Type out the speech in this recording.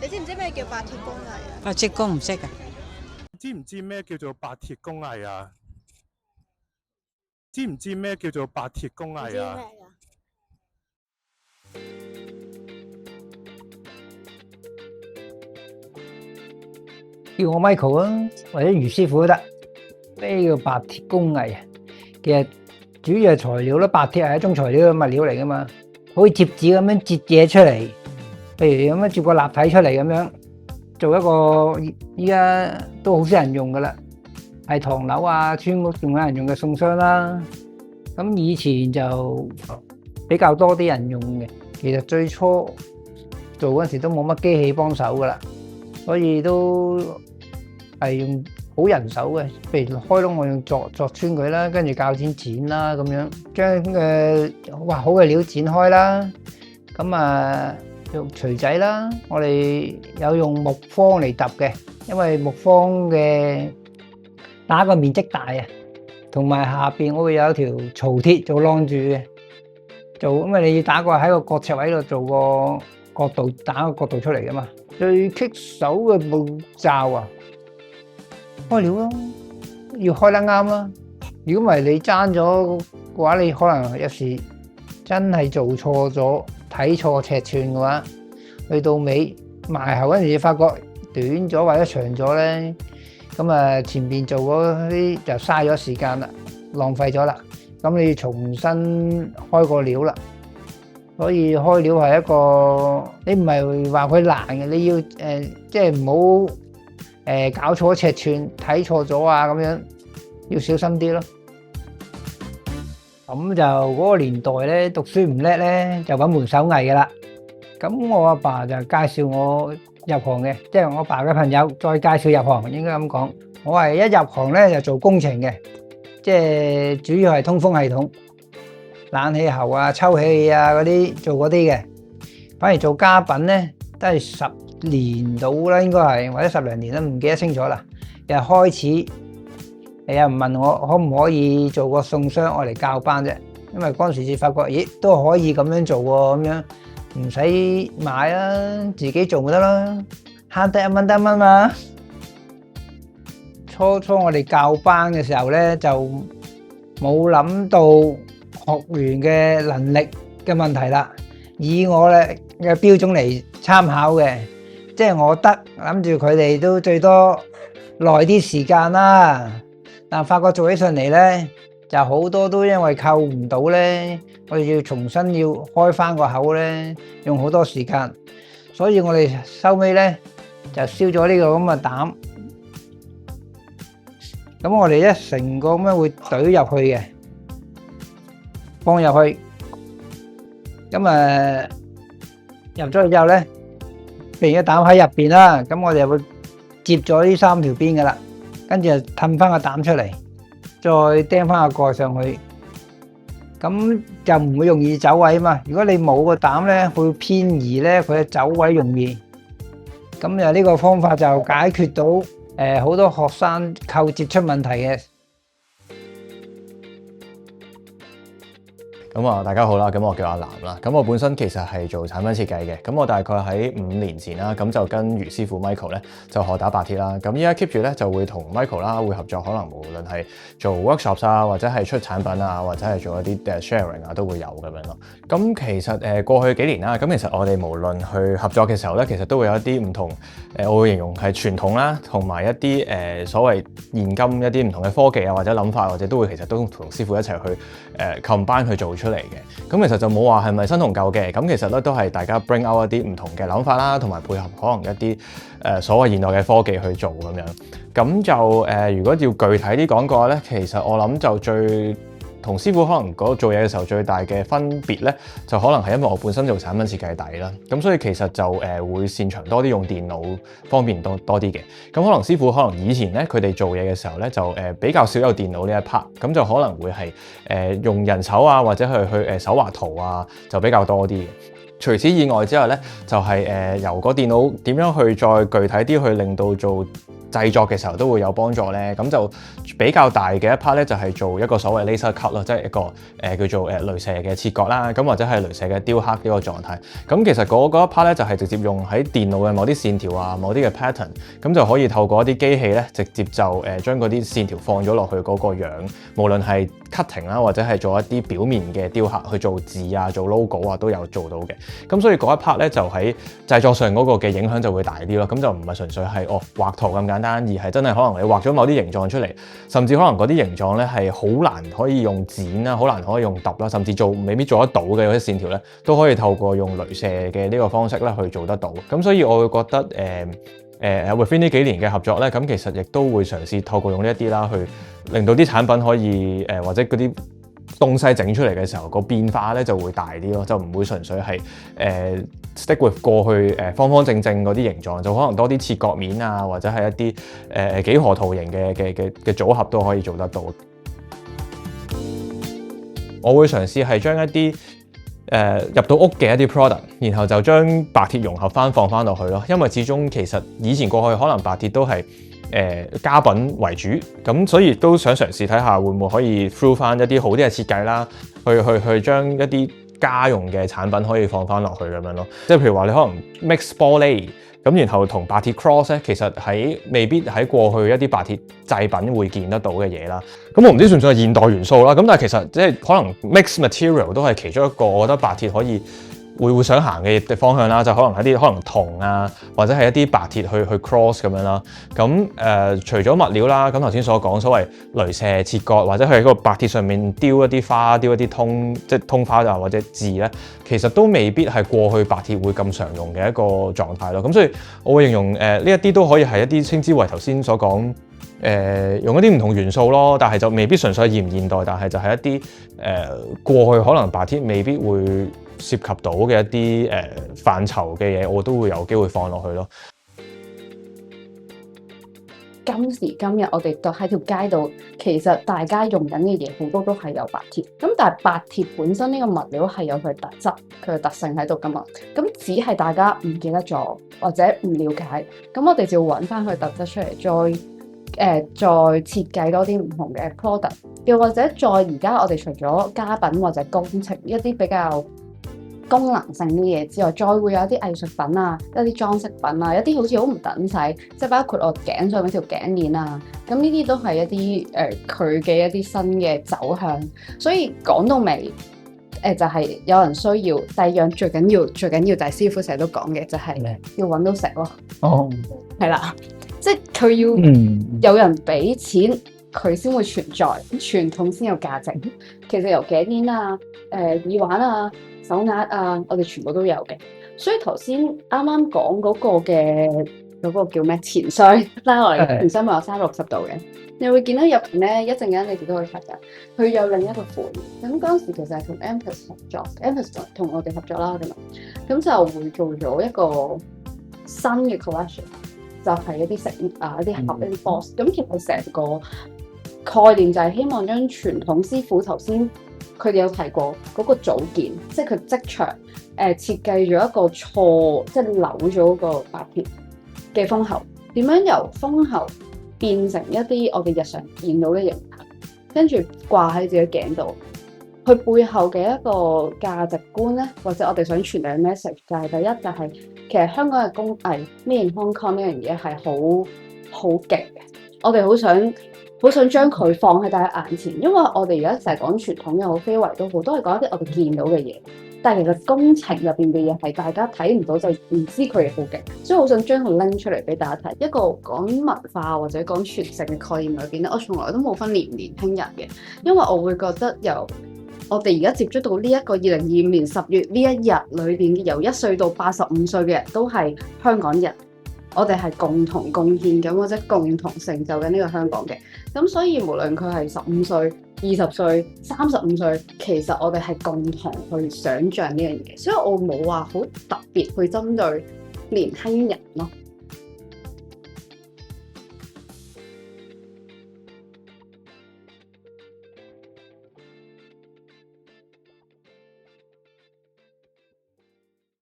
你知唔知咩叫白鐵工藝啊？白鐵工唔識啊？知唔知咩叫做白鐵工藝啊？知唔知咩叫做白鐵工藝啊？叫我 Michael 啊，或者余師傅都得。咩叫白鐵工藝啊？其實主要係材料啦，白鐵係一種材料嘅物料嚟噶嘛，好似貼紙咁樣摺嘢出嚟，譬如咁樣摺個立體出嚟咁樣，做一個依家都好少人用噶啦，係唐樓啊、村屋仲有人用嘅送箱啦。咁以前就比較多啲人用嘅，其實最初做嗰時都冇乜機器幫手噶啦，所以都係用好人手嘅，譬如開窿我用鑿穿佢啦，跟住鉸剪剪啦咁樣，將畫好嘅料剪開啦。咁啊用錘仔啦，我哋有用木方嚟揼嘅，因為木方嘅打個面積大啊，同埋下邊我會有條槽鐵做晾住嘅，因為你要打個喺個角尺位度做個角度，打個角度出嚟噶嘛。最棘手嘅步驟啊，開料咯，要開得啱啦。如果唔係你爭咗嘅話，你可能有時真係做錯咗，睇錯尺寸嘅話，去到尾埋後嗰陣時發覺短咗或者長咗咧，咁啊前邊做嗰啲就嘥咗時間啦，浪費咗啦。咁你要重新開個料啦。所以開料係一個，你唔係話佢難嘅，你要即係唔好搞錯尺寸，睇錯咗啊咁樣，要小心啲咯。咁就嗰個年代咧，讀書唔叻咧，就揾門手藝噶啦。咁我阿爸就介紹我入行嘅，即係我阿爸嘅朋友再介紹入行，應該咁講。我係一入行咧就做工程嘅，即係主要係通風系統。冷氣喉啊、抽氣器啊嗰啲做嗰啲嘅，反而做家品咧都係10年到啦，應該係或者10零年啦，唔記得清楚啦。又開始有人問我可唔可以做個送箱我嚟教班啫，因為嗰陣時先發覺，咦都可以咁樣做喎，咁樣唔使買啦，自己做咪得啦，慳得1蚊得1蚊嘛。初我哋教班嘅時候咧，就冇諗到學員嘅能力嘅問題啦，以我咧嘅標準嚟參考嘅，即係我得諗住佢哋都最多耐啲時間啦，但發覺做起上嚟咧就好多都因為扣唔到咧，我哋要重新要開翻個口咧，用好多時間，所以我哋收尾咧就燒咗呢個咁嘅膽，咁我哋一成個咁樣會懟入去嘅。放入去，咁入咗去之後咧，譬如個膽喺入邊啦，咁我哋就會接咗呢3條邊噶啦，跟住就褪翻個膽出嚟，再釘翻個蓋上去，咁就唔會容易走位啊嘛。如果你冇個膽咧，會偏移咧，佢走位容易。咁就呢個方法就解決到好多學生扣接出問題嘅。咁啊，大家好啦，咁我叫阿南啦，咁我本身其實係做產品設計嘅，咁我大概喺5年前啦，咁就跟余師傅 Michael 咧就學打白鐵啦，咁依家 keep 住咧就會同 Michael 啦會合作，可能無論係做 workshop 啊，或者係出產品啊，或者係做一啲sharing 啊，都會有咁樣咯。咁其實過去幾年啦，咁其實我哋無論去合作嘅時候咧，其實都會有一啲唔同我會形容係傳統啦，同埋一啲所謂現今一啲唔同嘅科技啊，或者諗法，或者都會其實都同師傅一齊去combine 去做出嚟嘅。咁其實就冇話係咪新同舊嘅，咁其實咧都係大家 bring out 一啲唔同嘅諗法啦，同埋配合可能一啲所謂現代嘅科技去做咁樣。咁就如果要具體啲講嘅話咧，其實我諗就最同師傅可能嗰做嘢嘅時候最大嘅分別咧，就可能係因為我本身做產品設計底啦，咁所以其實就會擅長多啲用電腦方面多啲嘅。咁可能師傅可能以前咧佢哋做嘢嘅時候咧就比較少有電腦呢一 part，咁就可能會係用人手啊，或者去手畫圖啊，就比較多啲嘅。除此以外之外咧，就係由個電腦點樣去再具體啲去令到做製作嘅時候都會有幫助咧？咁就比較大嘅一 part 咧，就係做一個所謂 laser cut 咯，即係一個叫做雷射嘅切割啦，咁或者係雷射嘅雕刻呢個狀態。咁其實嗰一 part 咧就係直接用喺電腦嘅某啲線條啊、某啲嘅 pattern， 咁就可以透過一啲機器咧，直接就將嗰啲線條放咗落去嗰個樣，無論係 cutting 啦，或者係做一啲表面嘅雕刻去做字啊、做 logo 啊都有做到嘅。咁所以嗰一 part 咧就喺製作上嗰個嘅影響就會大啲咯。咁就唔係純粹係畫圖咁簡單，而係真係可能你畫咗某啲形狀出嚟，甚至可能嗰啲形狀咧係好難可以用剪啦，好難可以用揼啦，甚至未必做得到嘅嗰啲線條咧，都可以透過用雷射嘅呢個方式咧去做得到。咁所以我會覺得within 呢幾年嘅合作咧，咁其實亦都會嘗試透過用呢一啲啦，去令到啲產品可以或者嗰啲東西整出嚟嘅時候，個變化咧就會大啲咯，就唔會純粹係stick with 過去方方正正嗰啲形狀，就可能多啲切割面啊，或者係一啲幾何圖形嘅組合都可以做得到。我會嘗試係將一啲入到屋嘅一啲 product， 然後就將白鐵融合放翻落去咯。因為始終其實以前過去可能白鐵都係家品為主，咁所以都想嘗試睇下會唔會可以 through 翻一啲好啲嘅設計啦，去將一啲家用嘅產品可以放翻落去咁樣咯。即係譬如話你可能 mix 玻璃。咁然後同白鐵 cross 咧，其實未必喺過去一啲白鐵製品會見得到嘅嘢啦。咁我唔知算唔算係現代元素啦。咁但係其實即係可能 mix material 都係其中一個，我覺得白鐵可以會想行嘅方向啦。就可能係啲可能銅啊，或者係一啲白鐵去 cross 咁樣啦。咁除咗物料啦，咁頭先所講所謂雷射切割，或者係喺個白鐵上面雕一啲花、雕一啲即係通花啊或者字咧，其實都未必係過去白鐵會咁常用嘅一個狀態咯。咁所以我會形容呢一啲都可以係一啲稱之為頭先所講用一啲唔同元素咯，但係就未必純粹係現唔現代，但係就係一啲過去可能白鐵未必會涉及到嘅一啲範疇嘅嘢，我都會有機會放落去咯。今時今日我哋喺條街度，其實大家用緊嘅嘢好多都係有白鐵，咁但係白鐵本身呢個物料係有佢特質、佢嘅特性喺度噶嘛，咁只係大家唔記得咗或者唔了解，咁我哋就要揾翻佢特質出嚟，再設計多啲唔同嘅 product， 又或者再而家我哋除咗家品或者工程一啲比較功能性啲嘢之外，再會有一啲藝術品啊，一啲裝飾品啊，一啲好似好唔等使，即係包括我頸上嗰條頸鏈啊，咁呢啲都係一啲佢嘅一啲新嘅走向。所以講到尾，就係有人需要，第二樣最緊要就係師傅成日都講嘅，就係要揾到食咯。哦，係啦，即係佢要有人俾錢，佢先會存在，傳統先有價值。其實由頸鏈啊、耳環啊、手鐲啊，我哋全部都有嘅。所以頭先啱啱講嗰個嘅嗰個叫咩前箱拉落嚟，前箱咪有360度嘅，你會見到入邊咧一陣間你哋都可以睇㗎。佢有另一個款，咁嗰陣時其實係同 Empress 合作 ，Empress 同我哋合作啦，我哋咁就會做咗一個新嘅 collection， 就係一啲食物啊、一啲盒、一啲 box。咁其實成個概念就係希望將傳統師傅頭先佢哋有提過嗰個組件，即係佢即場設計咗一個錯，即係扭咗個白鐵嘅封喉，點樣由封喉變成一啲我哋日常見到嘅形態，跟住掛喺自己頸度。佢背後嘅一個價值觀咧，或者我哋想傳遞嘅 message 就係第一就係其實香港嘅工藝 Made in Hong Kong 呢樣嘢係好勁嘅，我哋好想將佢放喺大家眼前，因為我哋而家成日講傳統又好，非遺都好，都係講一啲我哋見到嘅嘢。但係其實工程入邊嘅嘢係大家睇唔到，就唔知佢哋好勁，所以好想將佢拎出嚟俾大家睇。一個講文化或者講傳承嘅概念裏邊咧，我從來都冇分年輕人嘅，因為我會覺得由我哋而家接觸到呢一個2025年10月呢一日裏邊，由1歲到85歲嘅人都係香港人。我哋係共同貢獻緊或者共同成就緊呢個香港嘅，咁所以無論佢係15歲、20歲、35歲，其實我哋係共同去想像呢樣嘢，所以我冇話好特別去針對年輕人咯。